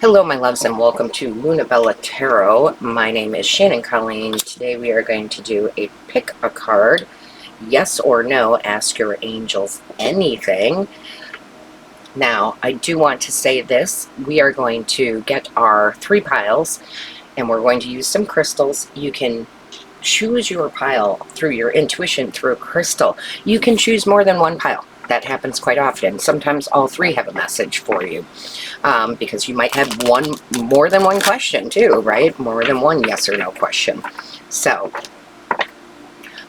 Hello, my loves, and welcome to Luna Bella Tarot. My name is Shannon Colleen. Today we are going to do a pick a card, yes or no, ask your angels anything. Now, I do want to say this. We are going to get our 3 piles, and we're going to use some crystals. You can choose your pile through your intuition through a crystal. You can choose more than 1 pile. That happens quite often. Sometimes all 3 have a message for you, because you might have more than one question too, right? More than one yes or no question. So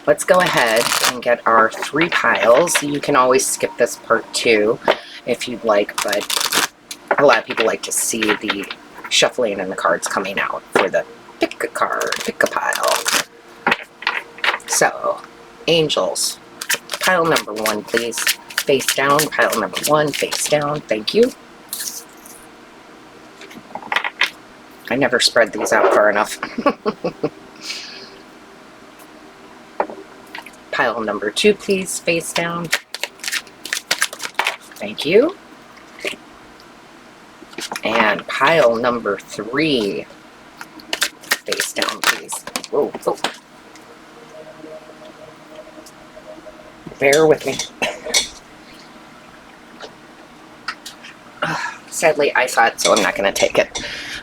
let's go ahead and get our 3 piles. You can always skip this part too if you'd like, but a lot of people like to see the shuffling and the cards coming out for the pick a card, pick a pile. So, angels, pile number 1, please. Face down, pile number 1, face down. Thank you. I never spread these out far enough. Pile number 2, please, face down. Thank you. And pile number 3, face down, please. Whoa, whoa. Bear with me. Sadly, I saw it, so I'm not going to take it.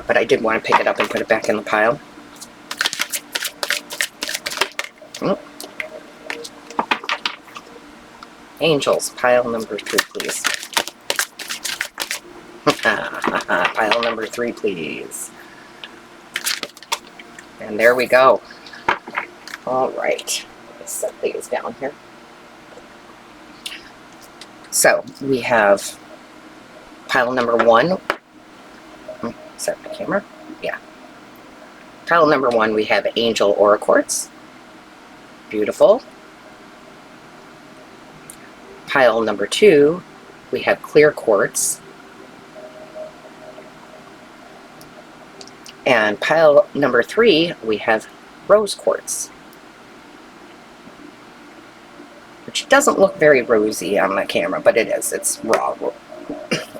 But I did want to pick it up and put it back in the pile. Angels, pile number 3, please. Pile number 3, please. And there we go. All right. Let's set these down here. So, we have pile number 1. Set the camera. Yeah. Pile number 1, we have Angel Aura Quartz. Beautiful. Pile number 2, we have Clear Quartz. And pile number 3, we have Rose Quartz, which doesn't look very rosy on the camera, but it is. It's raw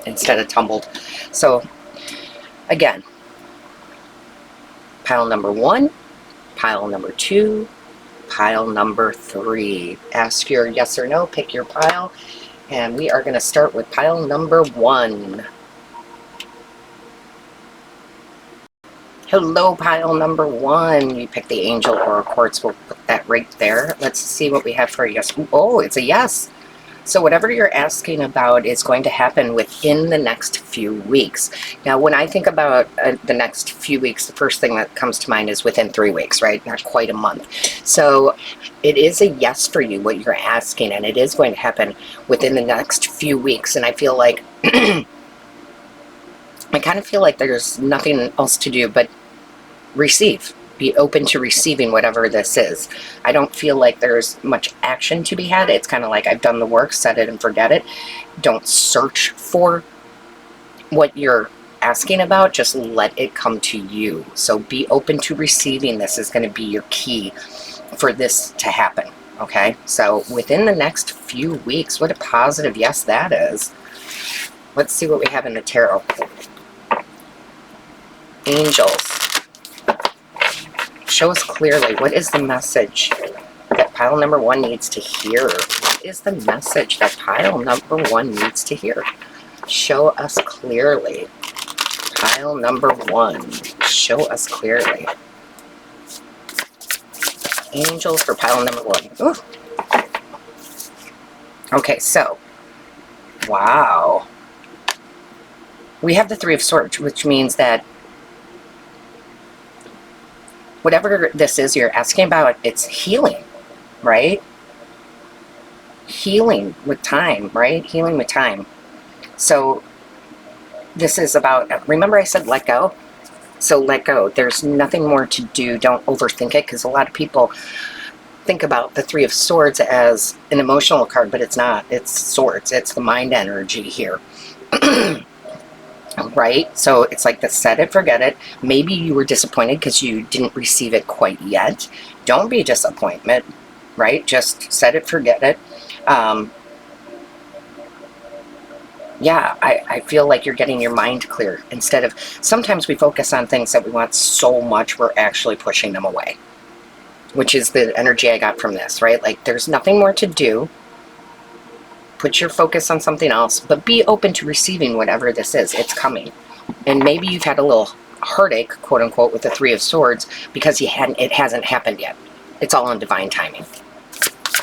instead of tumbled. So, again, pile number 1, pile number 2, pile number 3. Ask your yes or no, pick your pile, and we are going to start with pile number 1. Hello, pile number 1. You picked the Angel Aura Quartz. We'll put that right there. Let's see what we have for a yes. Oh, it's a yes. So whatever you're asking about is going to happen within the next few weeks. Now, when I think about the next few weeks, the first thing that comes to mind is within 3 weeks, right? Not quite a month. So it is a yes for you, what you're asking, and it is going to happen within the next few weeks. And I feel like, I kind of feel like there's nothing else to do but receive. Be open to receiving whatever this is. I don't feel like there's much action to be had. It's kind of like I've done the work, set it and forget it. Don't search for what you're asking about. Just let it come to you. So be open to receiving. This is going to be your key for this to happen. Okay? So within the next few weeks, what a positive yes that is. Let's see what we have in the tarot. Angels. Show us clearly, what is the message that pile number 1 needs to hear? What is the message that pile number 1 needs to hear? Show us clearly. Pile number 1. Show us clearly. Angels for pile number 1. Ooh. Okay, so, wow. We have the 3 of Swords, which means that whatever this is you're asking about, it's healing, right? Healing with time, right? Healing with time. So this is about, remember I said let go? So let go. There's nothing more to do. Don't overthink it, because a lot of people think about the 3 of Swords as an emotional card, but it's not. It's swords. It's the mind energy here. Right? So it's like the set it, forget it. Maybe you were disappointed because you didn't receive it quite yet. Don't be disappointment, right? Just set it, forget it. Yeah, I feel like you're getting your mind clear. Instead of, sometimes we focus on things that we want so much, we're actually pushing them away, which is the energy I got from this, right? Like, there's nothing more to do. Put your focus on something else, but be open to receiving whatever this is. It's coming. And maybe you've had a little heartache, quote unquote, with the Three of Swords because it hasn't happened yet. It's all in divine timing.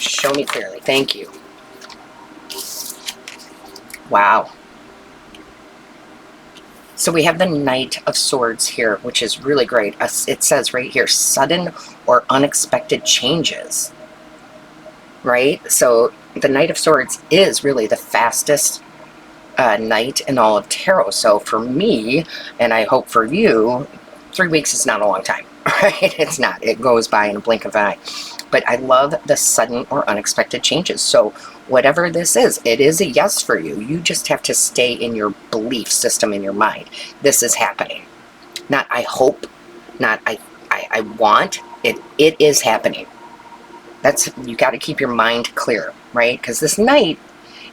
Show me clearly. Thank you. Wow. So we have the Knight of Swords here, which is really great. It says right here, sudden or unexpected changes. Right? So the Knight of Swords is really the fastest knight in all of tarot. So for me, and I hope for you, 3 weeks is not a long time. Right? It's not. It goes by in a blink of an eye. But I love the sudden or unexpected changes. So whatever this is, it is a yes for you. You just have to stay in your belief system in your mind. This is happening. Not I hope, not I want. It is happening. You got to keep your mind clear, right? Because this knight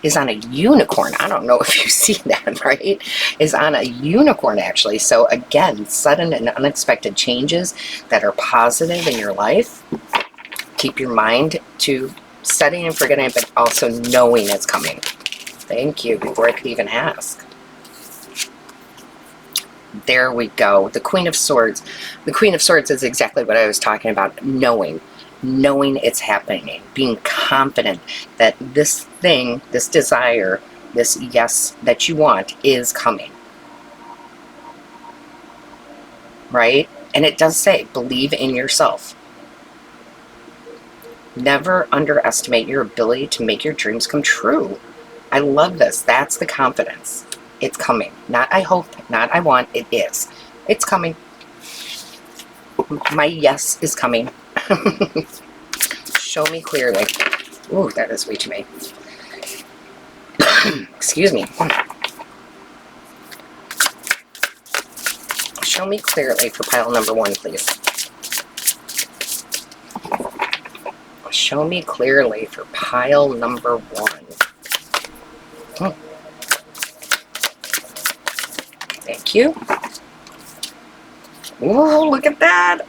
is on a unicorn. I don't know if you see that, right? Is on a unicorn, actually. So again, sudden and unexpected changes that are positive in your life. Keep your mind to studying and forgetting, but also knowing it's coming. Thank you, before I could even ask. There we go. The Queen of Swords. The Queen of Swords is exactly what I was talking about. Knowing it's happening, being confident that this thing, this desire, this yes that you want is coming. Right? And it does say, believe in yourself. Never underestimate your ability to make your dreams come true. I love this. That's the confidence. It's coming. Not I hope, not I want, it is. It's coming. My yes is coming. Show me clearly. Ooh, that is way too many. Excuse me. Show me clearly for pile number 1, please. Show me clearly for pile number 1. Thank you. Ooh, look at that.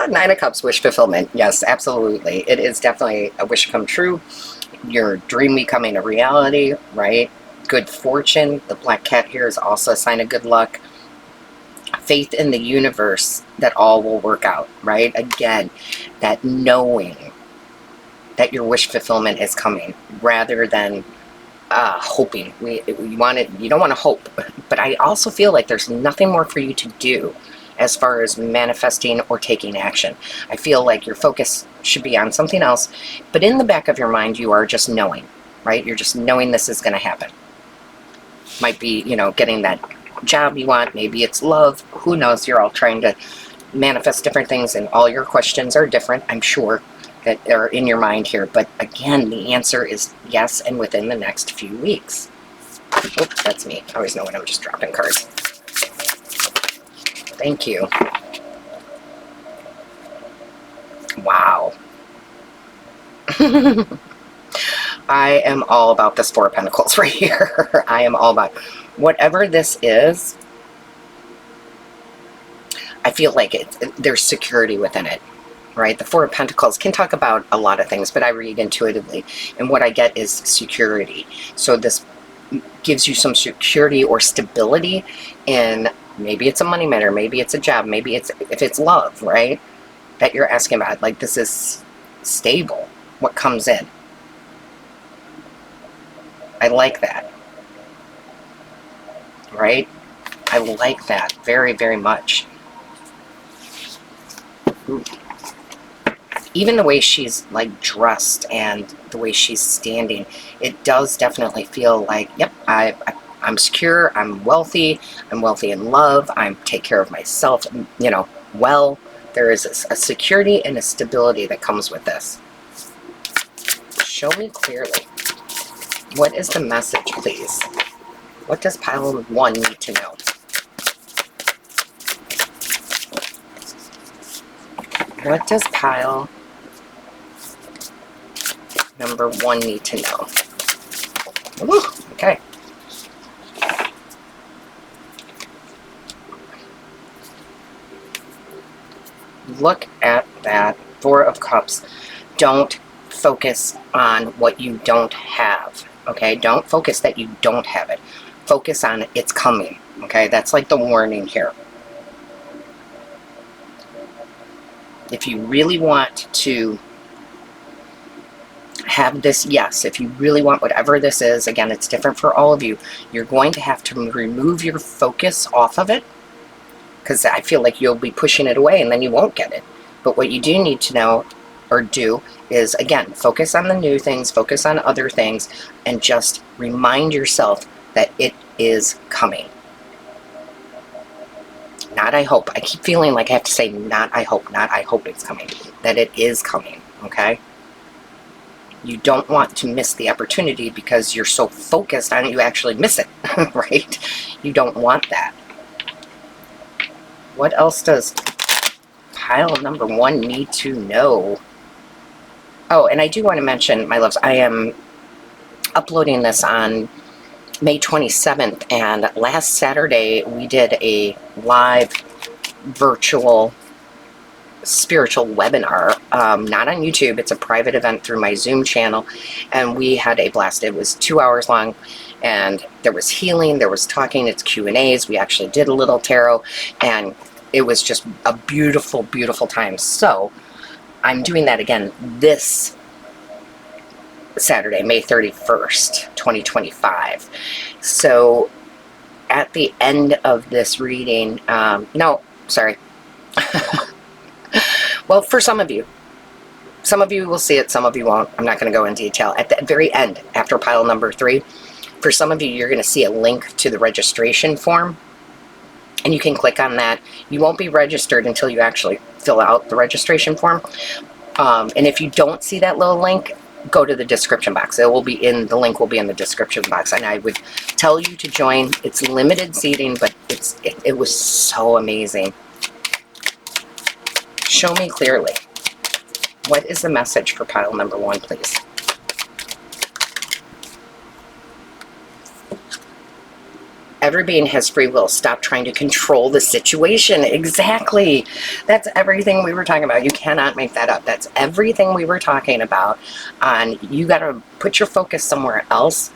9 of Cups, wish fulfillment. Yes, absolutely. It is definitely a wish come true. Your dream becoming a reality, right? Good fortune. The black cat here is also a sign of good luck. Faith in the universe that all will work out, right? Again, that knowing that your wish fulfillment is coming rather than hoping. You don't want to hope, but I also feel like there's nothing more for you to do as far as manifesting or taking action. I feel like your focus should be on something else, but in the back of your mind, you are just knowing, right? You're just knowing this is going to happen. Might be, getting that job you want. Maybe it's love. Who knows? You're all trying to manifest different things, and all your questions are different, I'm sure, that are in your mind here. But again, the answer is yes, and within the next few weeks. Oops, that's me. I always know when I'm just dropping cards. Thank you. Wow. I am all about this 4 of Pentacles right here. I am all about whatever this is. I feel like there's security within it, right? The 4 of Pentacles can talk about a lot of things, but I read intuitively, and what I get is security. So this gives you some security or stability in, maybe it's a money matter, maybe it's a job, maybe if it's love, right? That you're asking about. Like, this is stable, what comes in. I like that. Right? I like that very, very much. Ooh. Even the way she's like dressed and the way she's standing, it does definitely feel like, yep, I'm secure, I'm wealthy in love, I take care of myself, well. There is a security and a stability that comes with this. Show me clearly. What is the message, please? What does pile 1 need to know? What does pile number 1 need to know? Ooh, okay. Look at that. Four of Cups. Don't focus on what you don't have. Okay? Don't focus that you don't have it. Focus on it's coming. Okay? That's like the warning here. If you really want to have this, yes, if you really want whatever this is, again, it's different for all of you, you're going to have to remove your focus off of it, because I feel like you'll be pushing it away and then you won't get it. But what you do need to know or do is, again, focus on the new things, focus on other things, and just remind yourself that it is coming. Not I hope. I keep feeling like I have to say not I hope it's coming. That it is coming, okay? You don't want to miss the opportunity because you're so focused on it, you actually miss it, right? You don't want that. What else does pile number 1 need to know? Oh, and I do want to mention, my loves, I am uploading this on May 27th, and last Saturday we did a live virtual spiritual webinar, not on YouTube. It's a private event through my Zoom channel, and we had a blast. It was 2 hours long, and there was healing, there was talking, it's Q&As. We actually did a little tarot, and it was just a beautiful, beautiful time. So I'm doing that again this Saturday, May 31st, 2025. So at the end of this reading, no, sorry. Well, for some of you will see it, some of you won't. I'm not going to go in detail. At the very end, after pile number 3, for some of you, you're going to see a link to the registration form, and you can click on that. You won't be registered until you actually fill out the registration form. And if you don't see that little link, go to the description box. The link will be in the description box, and I would tell you to join. It's limited seating, but it was so amazing. Show me clearly. What is the message for pile number 1, please? Every being has free will. Stop trying to control the situation. Exactly. That's everything we were talking about. You cannot make that up. That's everything we were talking about. You got to put your focus somewhere else.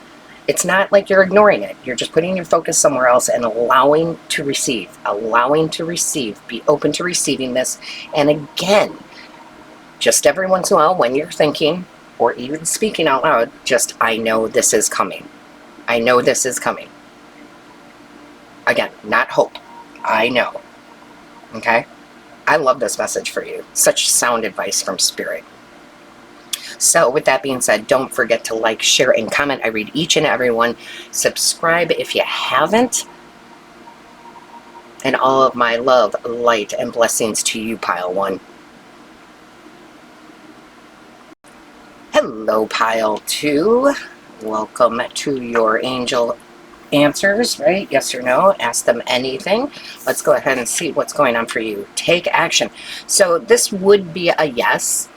It's not like you're ignoring it. You're just putting your focus somewhere else and allowing to receive. Allowing to receive. Be open to receiving this. And again, just every once in a while when you're thinking or even speaking out loud, just, I know this is coming. I know this is coming. Again, not hope. I know. Okay? I love this message for you. Such sound advice from Spirit. So with that being said, don't forget to like, share, and comment. I read each and every one. Subscribe if you haven't. And all of my love, light, and blessings to you, pile 1. Hello, pile 2. Welcome to your angel answers, right? Yes or no. Ask them anything. Let's go ahead and see what's going on for you. Take action. So this would be a yes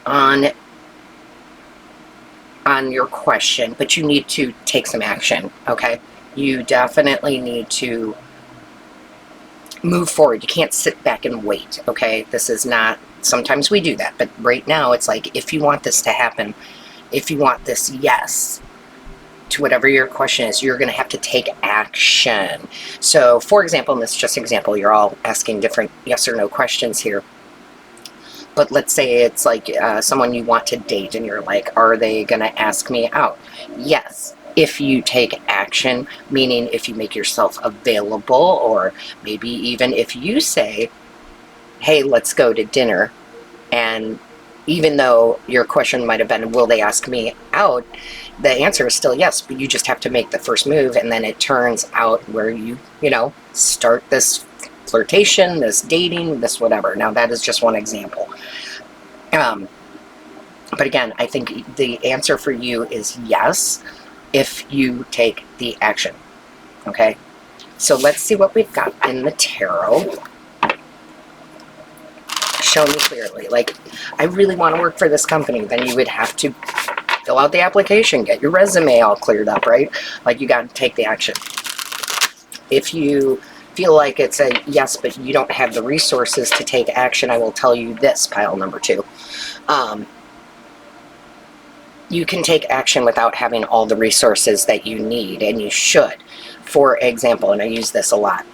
on your question, but you need to take some action, okay? You definitely need to move forward. You can't sit back and wait, okay? This is not, sometimes we do that, but right now it's like, if you want this to happen, if you want this yes to whatever your question is, you're going to have to take action. So, for example, and this is just an example, you're all asking different yes or no questions here. But let's say it's like someone you want to date and you're like, are they going to ask me out? Yes. If you take action, meaning if you make yourself available, or maybe even if you say, hey, let's go to dinner, and even though your question might have been, will they ask me out? The answer is still yes, but you just have to make the first move, and then it turns out where you start this flirtation, this dating, this whatever. Now, that is just one example. But again, I think the answer for you is yes, if you take the action. Okay? So let's see what we've got in the tarot. Show me clearly. Like, I really want to work for this company. Then you would have to fill out the application, get your resume all cleared up, right? Like, you got to take the action. If you feel like it's a yes, but you don't have the resources to take action, I will tell you this, pile number 2. You can take action without having all the resources that you need, and you should. For example, and I use this a lot,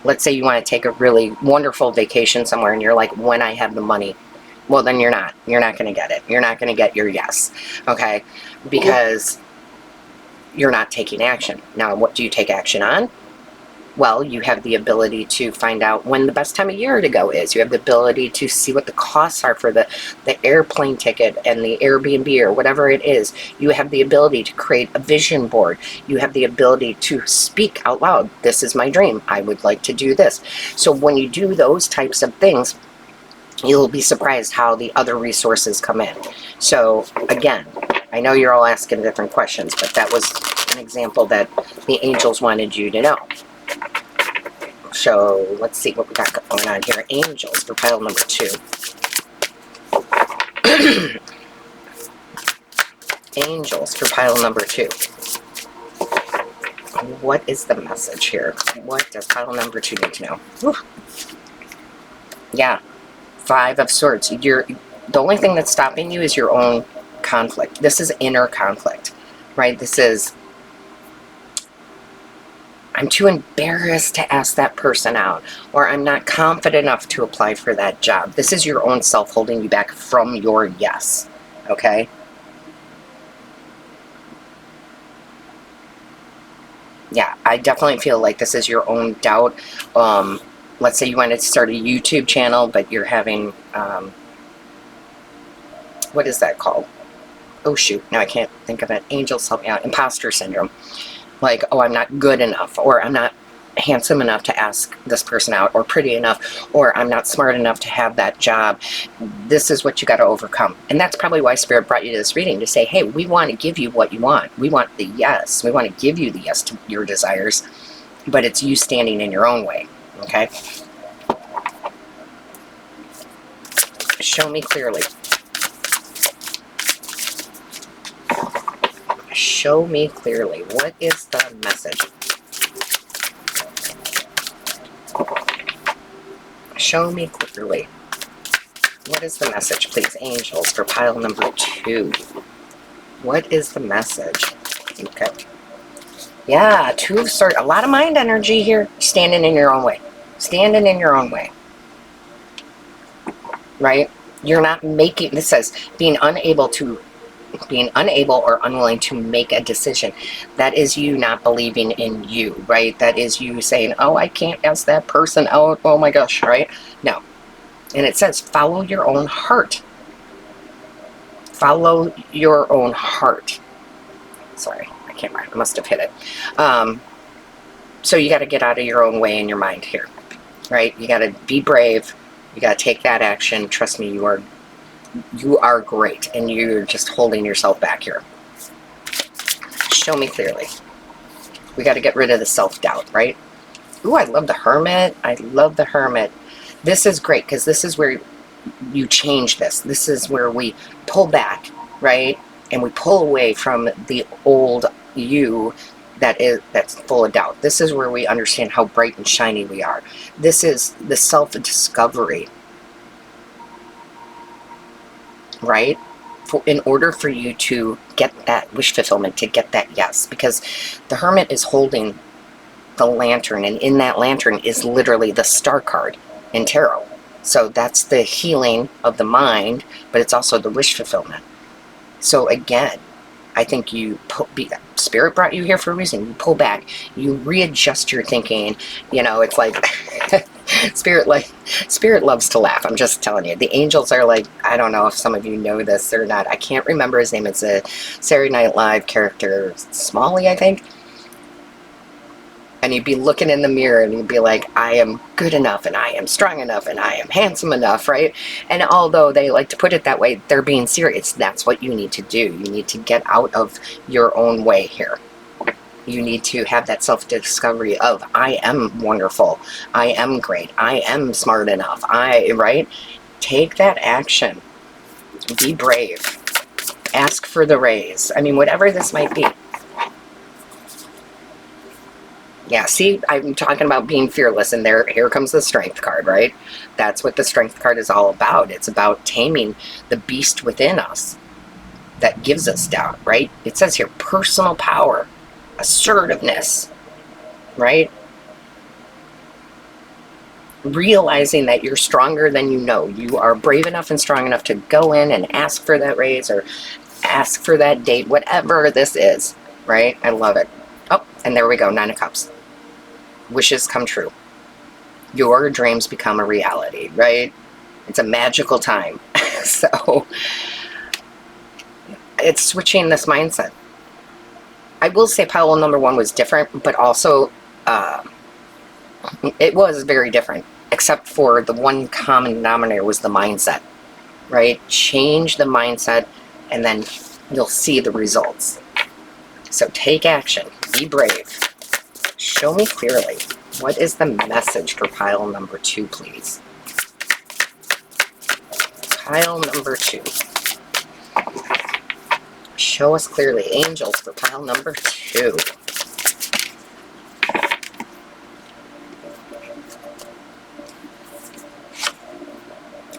let's say you want to take a really wonderful vacation somewhere and you're like, when I have the money. Well, then you're not going to get it. You're not going to get your yes, okay? Because you're not taking action. Now, what do you take action on? Well, you have the ability to find out when the best time of year to go is. You have the ability to see what the costs are for the airplane ticket and the Airbnb or whatever it is. You have the ability to create a vision board. You have the ability to speak out loud. This is my dream. I would like to do this. So when you do those types of things, you'll be surprised how the other resources come in. So again, I know you're all asking different questions, but that was an example that the angels wanted you to know. So let's see what we got going on here. Angels for pile number 2. Angels for pile number 2. What is the message here? What does pile number 2 need to know? Whew. Yeah, 5 of Swords. The only thing that's stopping you is your own conflict. This is inner conflict, right? This is, I'm too embarrassed to ask that person out, or I'm not confident enough to apply for that job. This is your own self holding you back from your yes, okay? Yeah, I definitely feel like this is your own doubt. Let's say you wanted to start a YouTube channel, but you're having, what is that called? Oh shoot, now I can't think of it. Angels help me out. Imposter syndrome. Like, oh, I'm not good enough, or I'm not handsome enough to ask this person out, or pretty enough, or I'm not smart enough to have that job. This is what you got to overcome. And that's probably why Spirit brought you to this reading, to say, hey, we want to give you what you want. We want the yes. We want to give you the yes to your desires, but it's you standing in your own way, okay? Show me clearly. Show me clearly. What is the message? Show me clearly. What is the message, please, angels, for pile number 2? What is the message? Okay. Yeah, 2 of Swords. A lot of mind energy here. Standing in your own way. Standing in your own way. Right? You're not making, this says, being unable or unwilling to make a decision. That is you not believing in you, right? That is you saying, oh, I can't ask that person out. Oh my gosh, right? No. And it says, follow your own heart. Follow your own heart. Sorry, I can't remember. I must have hit it. So you got to get out of your own way in your mind here, right? You got to be brave. You got to take that action. Trust me, you are great, and you're just holding yourself back here. Show me clearly. We got to get rid of the self-doubt, right? Ooh, I love the Hermit. I love the Hermit. This is great, because this is where you change this. This is where we pull back, right? And we pull away from the old you that's full of doubt. This is where we understand how bright and shiny we are. This is the self-discovery, right? In order for you to get that wish fulfillment, to get that yes, because the Hermit is holding the lantern, and in that lantern is literally the star card in tarot. So that's the healing of the mind, but it's also the wish fulfillment. So again, I think Spirit brought you here for a reason. You pull back, you readjust your thinking. You know, it's like Spirit loves to laugh. I'm just telling you. The angels are like, I don't know if some of you know this or not. I can't remember his name. It's a Saturday Night Live character, Smalley, I think. And you'd be looking in the mirror and you'd be like, I am good enough, and I am strong enough, and I am handsome enough, right? And although they like to put it that way, they're being serious. That's what you need to do. You need to get out of your own way here. You need to have that self-discovery of, I am wonderful, I am great, I am smart enough, right? Take that action. Be brave. Ask for the raise. I mean, whatever this might be. Yeah, see, I'm talking about being fearless, and here comes the strength card, right? That's what the strength card is all about. It's about taming the beast within us that gives us doubt, right? It says here, personal power, assertiveness, right? Realizing that you're stronger than you know. You are brave enough and strong enough to go in and ask for that raise or ask for that date, whatever this is, right? I love it. Oh, and there we go, 9 of Cups. Wishes come true. Your dreams become a reality, right? It's a magical time. So it's switching this mindset. I will say pile number 1 was different, but also it was very different, except for the one common denominator was the mindset, right? Change the mindset and then you'll see the results. So take action, be brave. Show me clearly. What is the message for pile number 2, please? Pile number 2. Show us clearly. Angels for pile number 2.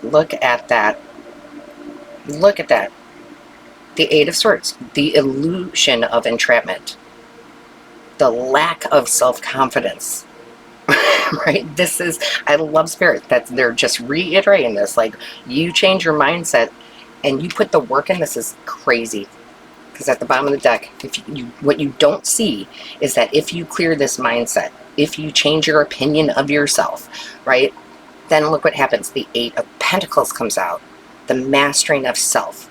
Look at that. Look at that. The 8 of Swords. The illusion of entrapment. The lack of self-confidence. Right? This is, I love Spirit that they're just reiterating this. Like, you change your mindset and you put the work in. This is crazy. Because at the bottom of the deck, what you don't see is that if you clear this mindset, if you change your opinion of yourself, right, then look what happens. The 8 of Pentacles comes out. The mastering of self,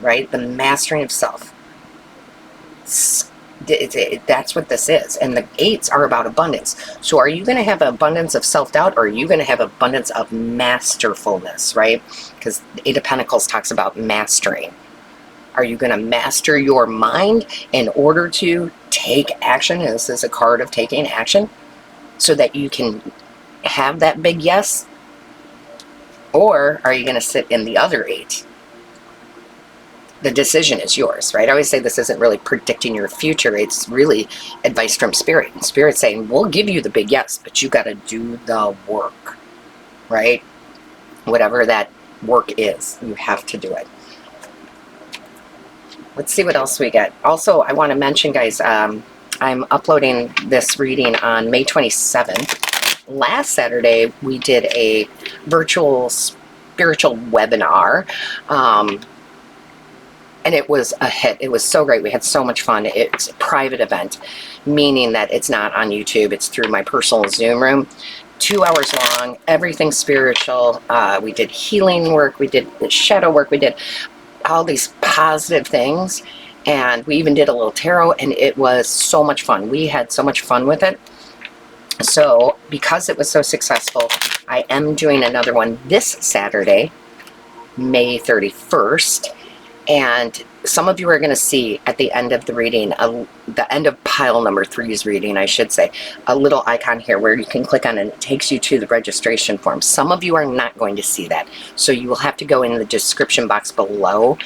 right? The mastering of self. That's what this is. And the 8s are about abundance. So are you going to have an abundance of self-doubt, or are you going to have abundance of masterfulness, right? Because the 8 of Pentacles talks about mastering. Are you going to master your mind in order to take action? And this is a card of taking action so that you can have that big yes. Or are you going to sit in the other 8? The decision is yours, right? I always say this isn't really predicting your future. It's really advice from Spirit. And Spirit's saying, we'll give you the big yes, but you got to do the work, right? Whatever that work is, you have to do it. Let's see what else we get. Also, I want to mention, guys, I'm uploading this reading on May 27th. Last Saturday, we did a virtual spiritual webinar. And it was a hit. It was so great. We had so much fun. It's a private event, meaning that it's not on YouTube. It's through my personal Zoom room. 2 hours long, everything spiritual. We did healing work. We did shadow work. We did all these positive things. And we even did a little tarot, and it was so much fun. We had so much fun with it. So because it was so successful, I am doing another one this Saturday, May 31st. And some of you are going to see at the end of the reading, the end of pile number 3's reading, I should say, a little icon here where you can click on it and it takes you to the registration form. Some of you are not going to see that. So you will have to go in the description box below.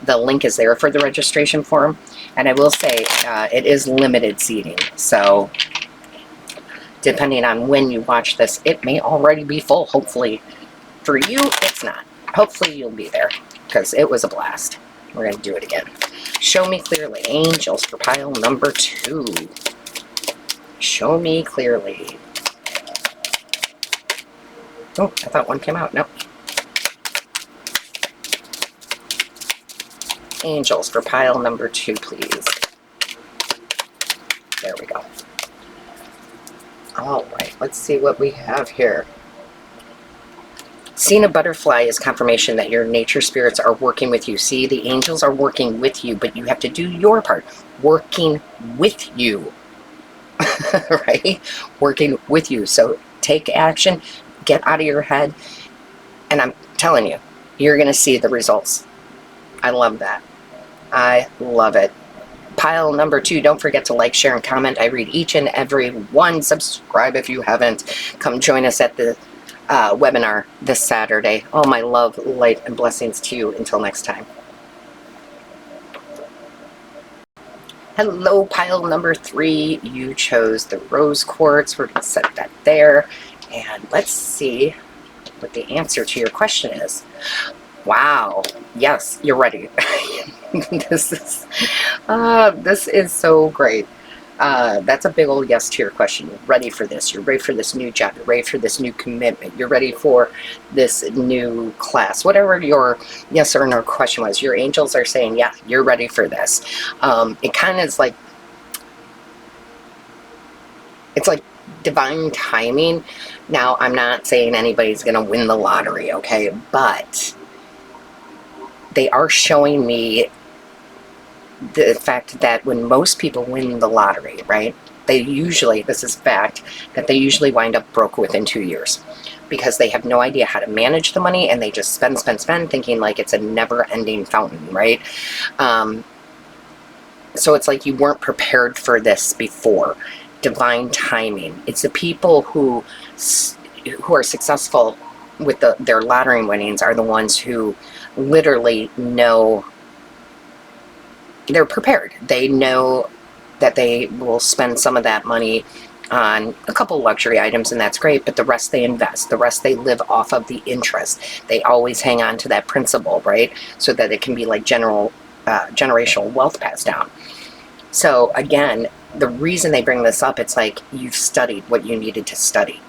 The link is there for the registration form. And I will say it is limited seating. So depending on when you watch this, it may already be full. Hopefully for you, it's not. Hopefully you'll be there because it was a blast. We're going to do it again. Show me clearly. Angels for pile number 2. Show me clearly. Oh, I thought one came out. Nope. Angels for pile number 2, please. There we go. All right, let's see what we have here. Seeing a butterfly is confirmation that your nature spirits are working with you. See, the angels are working with you, but you have to do your part. Working with you. Right? Working with you. So take action, get out of your head, and I'm telling you, you're going to see the results. I love that. I love it. Pile number 2, don't forget to like, share, and comment. I read each and every one. Subscribe if you haven't. Come join us at the webinar this Saturday. All my love, light, and blessings to you. Until next time. Hello, pile number 3. You chose the rose quartz. We're going to set that there. And let's see what the answer to your question is. Wow. Yes, you're ready. This is so great. That's a big old yes to your question. You're ready for this. You're ready for this new job. You're ready for this new commitment. You're ready for this new class. Whatever your yes or no question was, your angels are saying, yeah, you're ready for this. It kind of is like, it's like divine timing. Now, I'm not saying anybody's going to win the lottery, okay? But they are showing me the fact that when most people win the lottery, right, they usually, this is fact, that they usually wind up broke within 2 years because they have no idea how to manage the money and they just spend, thinking like it's a never-ending fountain, right? So it's like you weren't prepared for this before. Divine timing. It's the people who are successful with their lottery winnings are the ones who literally know they're prepared. They know that they will spend some of that money on a couple luxury items, and that's great, but the rest they invest. The rest they live off of the interest. They always hang on to that principle, right? So that it can be like generational wealth passed down. So again, the reason they bring this up, it's like you've studied what you needed to study.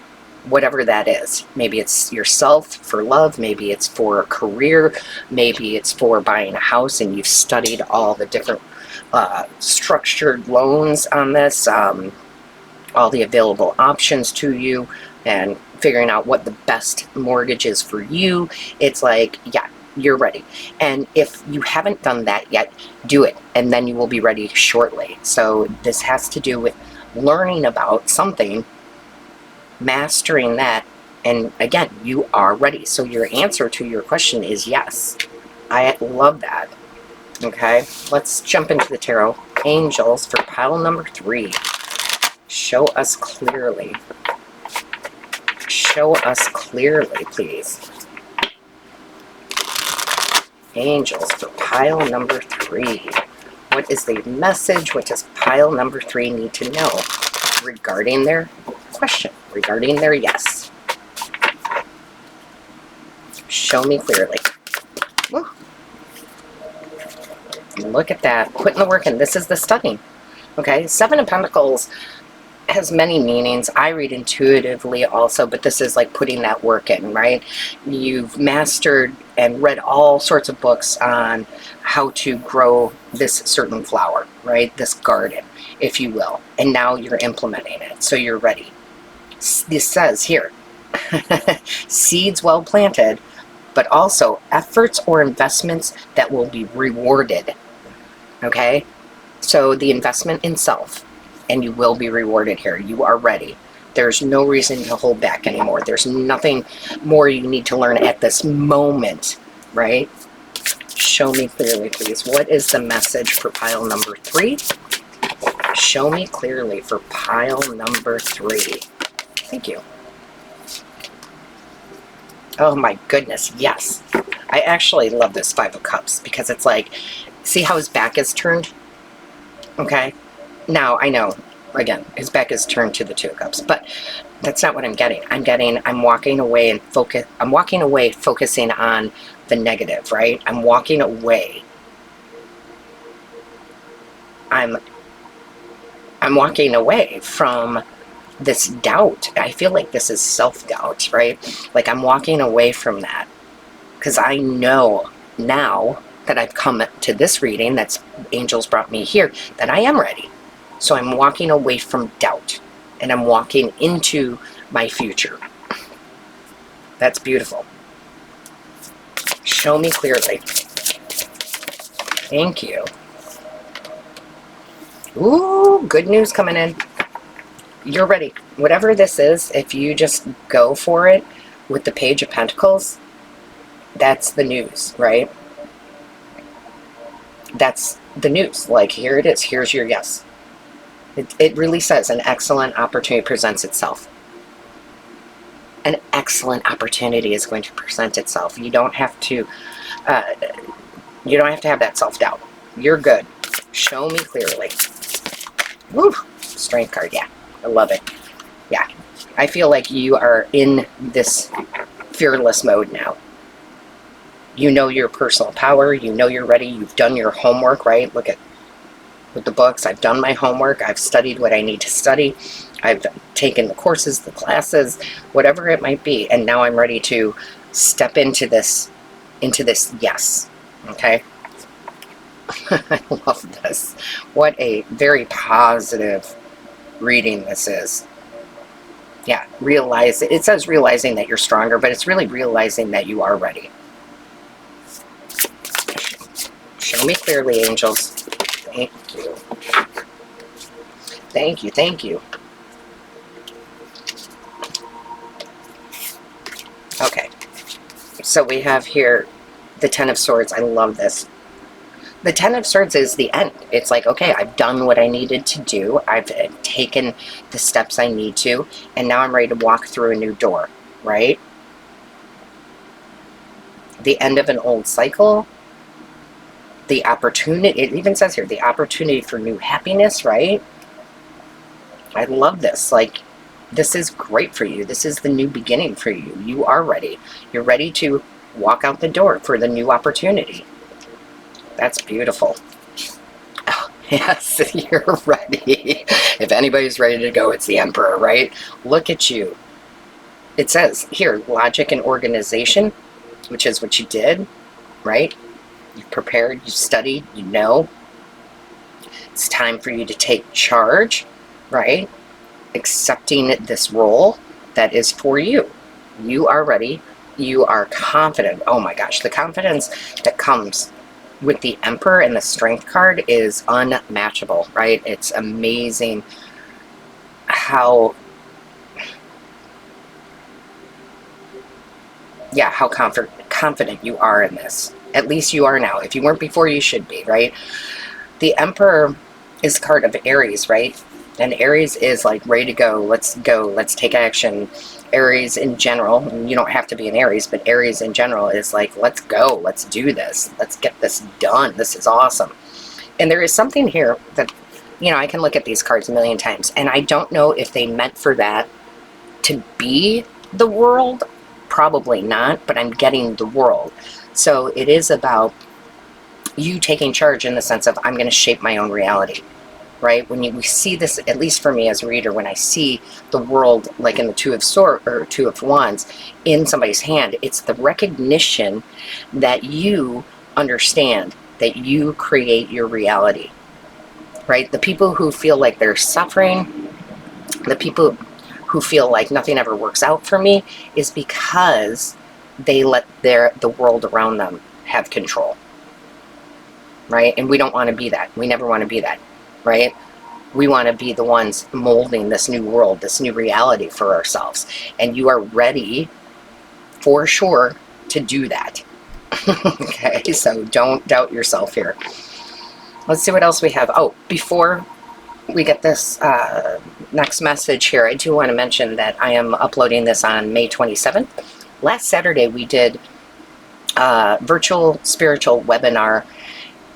Whatever that is. Maybe it's yourself for love, maybe it's for a career, maybe it's for buying a house and you've studied all the different structured loans on this, all the available options to you, and figuring out what the best mortgage is for you. It's like, yeah, you're ready. And if you haven't done that yet, do it, and then you will be ready shortly. So this has to do with learning about something, mastering that, and again, you are ready. So your answer to your question is yes. I love that. Okay, let's jump into the tarot. Angels for pile number 3. Show us clearly. Show us clearly, please. Angels for pile number 3. What is the message? What does pile number 3 need to know regarding their question, regarding their yes? Show me clearly. Woo. Look at that. Putting the work in. This is the studying. Okay, 7 of Pentacles has many meanings. I read intuitively also, but this is like putting that work in, right? You've mastered and read all sorts of books on how to grow this certain flower, right? This garden, if you will. And now you're implementing it, so you're ready. This says here, seeds well planted, but also efforts or investments that will be rewarded. Okay? So the investment in self, and you will be rewarded here. You are ready. There's no reason to hold back anymore. There's nothing more you need to learn at this moment, right? Show me clearly, please. What is the message for pile number 3? Show me clearly for pile number 3. Thank you. Oh my goodness, yes. I actually love this 5 of Cups because it's like, see how his back is turned? Okay? Now, I know, again, his back is turned to the 2 of Cups, but that's not what I'm getting. I'm walking away and focusing on the negative, right? I'm walking away. I'm walking away from this doubt. I feel like this is self-doubt, right? Like I'm walking away from that because I know now that I've come to this reading, that's angels brought me here, that I am ready. So I'm walking away from doubt and I'm walking into my future. That's beautiful. Show me clearly. Thank you. Ooh, good news coming in. You're ready. Whatever this is, if you just go for it with the Page of Pentacles, that's the news, right? That's the news. Like, here it is. Here's your yes. It really says an excellent opportunity presents itself. An excellent opportunity is going to present itself. You don't have to have that self-doubt. You're good. Show me clearly. Woo! Strength card, yeah. I love it. Yeah. I feel like you are in this fearless mode now. You know your personal power. You know you're ready. You've done your homework, right? Look at with the books. I've done my homework. I've studied what I need to study. I've taken the courses, the classes, whatever it might be. And now I'm ready to step into this yes. Okay? I love this. What a very positive reading this is. Yeah, realize, it says realizing that you're stronger, but it's really realizing that you are ready. Show me clearly, angels. Thank you. Thank you, thank you. Okay, so we have here the Ten of Swords. I love this. The Ten of Swords is the end. It's like, okay, I've done what I needed to do. I've taken the steps I need to, and now I'm ready to walk through a new door, right? The end of an old cycle. The opportunity, it even says here, the opportunity for new happiness, right? I love this. Like, this is great for you. This is the new beginning for you. You are ready. You're ready to walk out the door for the new opportunity. That's beautiful. Oh, yes, you're ready. If anybody's ready to go, it's the Emperor, right? Look at you. It says here, logic and organization, which is what you did, right? You prepared, you studied, you know. It's time for you to take charge, right? Accepting this role that is for you. You are ready. You are confident. Oh my gosh, the confidence that comes with the Emperor and the Strength card is unmatchable, right? It's amazing how, yeah, how confident you are in this. At least you are now. If you weren't before, you should be, right? The Emperor is the card of Aries, right? And Aries is like ready to go. Let's take action. Aries in general, you don't have to be an Aries, but Aries in general is like, let's go, let's do this, let's get this done, this is awesome. And there is something here that, you know, I can look at these cards a million times, and I don't know if they meant for that to be the world, probably not, but I'm getting the world. So it is about you taking charge in the sense of, I'm going to shape my own reality. Right? When we see this, at least for me as a reader, when I see the world like in the Two of Swords or Two of Wands in somebody's hand, it's the recognition that you understand that you create your reality. Right? The people who feel like they're suffering, the people who feel like nothing ever works out for me, is because they let the world around them have control. Right? And we don't want to be that. We never want to be that. Right? We want to be the ones molding this new world, this new reality for ourselves. And you are ready, for sure, to do that. Okay, so don't doubt yourself here. Let's see what else we have. Oh, before we get this next message here, I do want to mention that I am uploading this on May 27th. Last Saturday, we did a virtual spiritual webinar,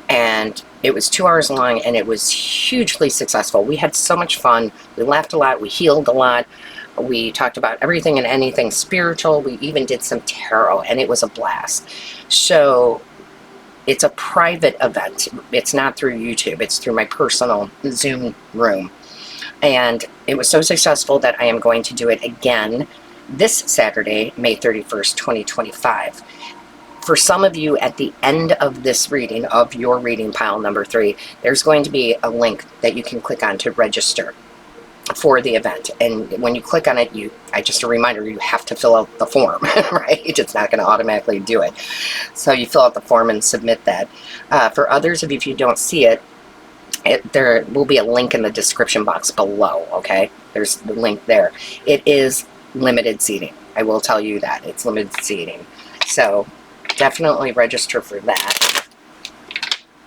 and it was 2 hours long, and it was hugely successful. We had so much fun. We laughed a lot. We healed a lot. We talked about everything and anything spiritual. We even did some tarot, and it was a blast. So it's a private event. It's not through YouTube. It's through my personal Zoom room. And it was so successful that I am going to do it again this Saturday, May 31st, 2025. For some of you, at the end of this reading, of your reading pile number 3, there's going to be a link that you can click on to register for the event. And when you click on it, just a reminder, you have to fill out the form, right? It's not going to automatically do it. So you fill out the form and submit that. For others of you, if you don't see it, there will be a link in the description box below, okay? There's the link there. It is limited seating. I will tell you that. It's limited seating. So definitely register for that.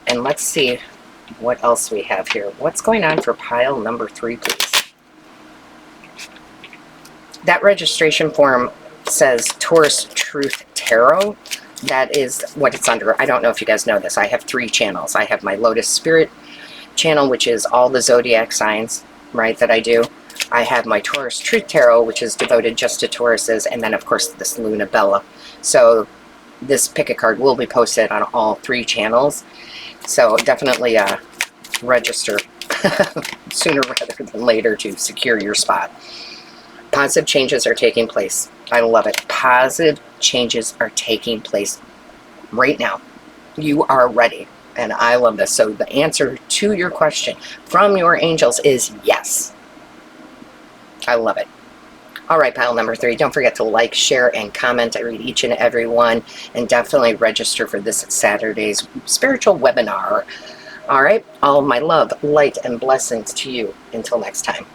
And let's see what else we have here. What's going on for pile number 3, please? That registration form says Taurus Truth Tarot. That is what it's under. I don't know if you guys know this. I have 3 channels. I have my Lotus Spirit channel, which is all the zodiac signs, right, that I do. I have my Taurus Truth Tarot, which is devoted just to Tauruses, and then, of course, this Luna Bella. So this pick a card will be posted on all 3 channels. So definitely register sooner rather than later to secure your spot. Positive changes are taking place. I love it. Positive changes are taking place right now. You are ready. And I love this. So the answer to your question from your angels is yes. I love it. All right, pile number 3. Don't forget to like, share, and comment. I read each and every one. And definitely register for this Saturday's spiritual webinar. All right. All of my love, light, and blessings to you. Until next time.